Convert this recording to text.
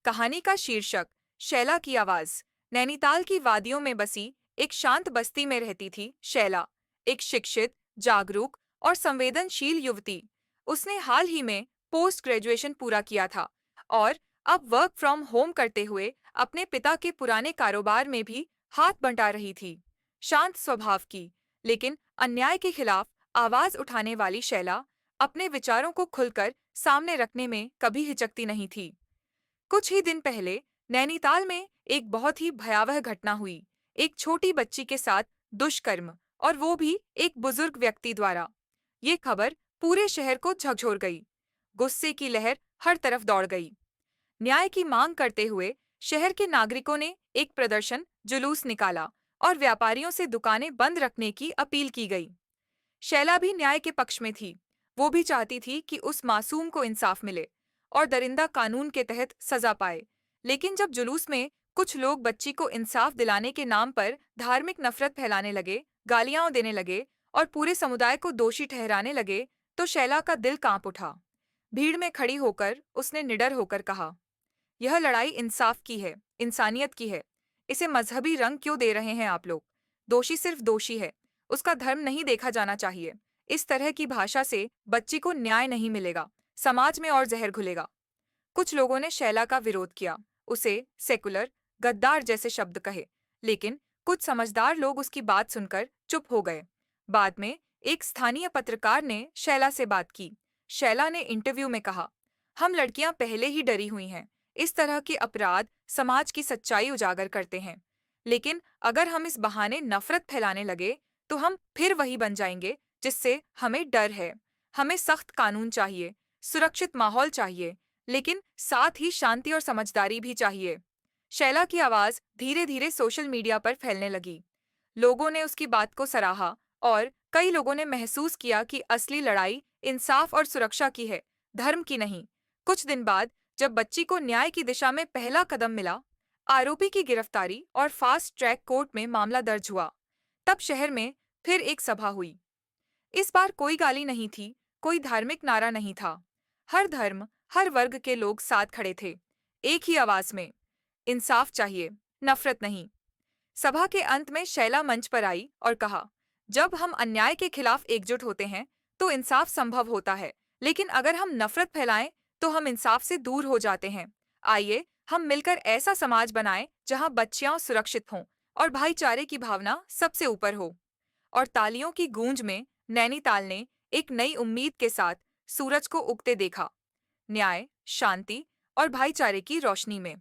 कहानी का शीर्षक शैला की आवाज। नैनीताल की वादियों में बसी एक शांत बस्ती में रहती थी शैला, एक शिक्षित, जागरूक और संवेदनशील युवती। उसने हाल ही में पोस्ट ग्रेजुएशन पूरा किया था और अब वर्क फ्रॉम होम करते हुए अपने पिता के पुराने कारोबार में भी हाथ बंटा रही थी। शांत स्वभाव की, लेकिन अन्याय के खिलाफ आवाज उठाने वाली शैला अपने विचारों को खुलकर सामने रखने में कभी हिचकती नहीं थी। कुछ ही दिन पहले नैनीताल में एक बहुत ही भयावह घटना हुई। एक छोटी बच्ची के साथ दुष्कर्म, और वो भी एक बुजुर्ग व्यक्ति द्वारा। ये खबर पूरे शहर को झकझोर गई। गुस्से की लहर हर तरफ दौड़ गई। न्याय की मांग करते हुए शहर के नागरिकों ने एक प्रदर्शन जुलूस निकाला और व्यापारियों से दुकानें बंद रखने की अपील की गई। शैला भी न्याय के पक्ष में थी। वो भी चाहती थी कि उस मासूम को इंसाफ मिले और दरिंदा कानून के तहत सजा पाए। लेकिन जब जुलूस में कुछ लोग बच्ची को इंसाफ दिलाने के नाम पर धार्मिक नफरत फैलाने लगे, गालियां देने लगे और पूरे समुदाय को दोषी ठहराने लगे, तो शैला का दिल कांप उठा। भीड़ में खड़ी होकर उसने निडर होकर कहा, यह लड़ाई इंसाफ की है, इंसानियत की है। इसे मजहबी रंग क्यों दे रहे हैं आप लोग? दोषी सिर्फ दोषी है, उसका धर्म नहीं देखा जाना चाहिए। इस तरह की भाषा से बच्ची को न्याय नहीं मिलेगा, समाज में और जहर घुलेगा। कुछ लोगों ने शैला का विरोध किया, उसे सेकुलर, गद्दार जैसे शब्द कहे, लेकिन कुछ समझदार लोग उसकी बात सुनकर चुप हो गए। बाद में एक स्थानीय पत्रकार ने शैला से बात की। शैला ने इंटरव्यू में कहा, हम लड़कियां पहले ही डरी हुई हैं। इस तरह के अपराध समाज की सच्चाई उजागर करते हैं। लेकिन अगर हम इस बहाने नफरत फैलाने लगे, तो हम फिर वही बन जाएंगे जिससे हमें डर है। हमें सख्त कानून चाहिए, सुरक्षित माहौल चाहिए, लेकिन साथ ही शांति और समझदारी भी चाहिए। शैला की आवाज धीरे धीरे सोशल मीडिया पर फैलने लगी। लोगों ने उसकी बात को सराहा और कई लोगों ने महसूस किया कि असली लड़ाई इंसाफ और सुरक्षा की है, धर्म की नहीं। कुछ दिन बाद जब बच्ची को न्याय की दिशा में पहला कदम मिला, आरोपी की गिरफ्तारी और फास्ट ट्रैक कोर्ट में मामला दर्ज हुआ, तब शहर में फिर एक सभा हुई। इस बार कोई गाली नहीं थी, कोई धार्मिक नारा नहीं था। हर धर्म, हर वर्ग के लोग साथ खड़े थे, एक ही आवाज में, इंसाफ चाहिए, नफरत नहीं। सभा के अंत में शैला मंच पर आई और कहा, जब हम अन्याय के खिलाफ एकजुट होते हैं तो इंसाफ संभव होता है, लेकिन अगर हम नफरत फैलाएं तो हम इंसाफ से दूर हो जाते हैं। आइए हम मिलकर ऐसा समाज बनाएं जहां बच्चियां सुरक्षित हों और भाईचारे की भावना सबसे ऊपर हो। और तालियों की गूंज में नैनीताल ने एक नई उम्मीद के साथ सूरज को उगते देखा, न्याय, शांति और भाईचारे की रोशनी में।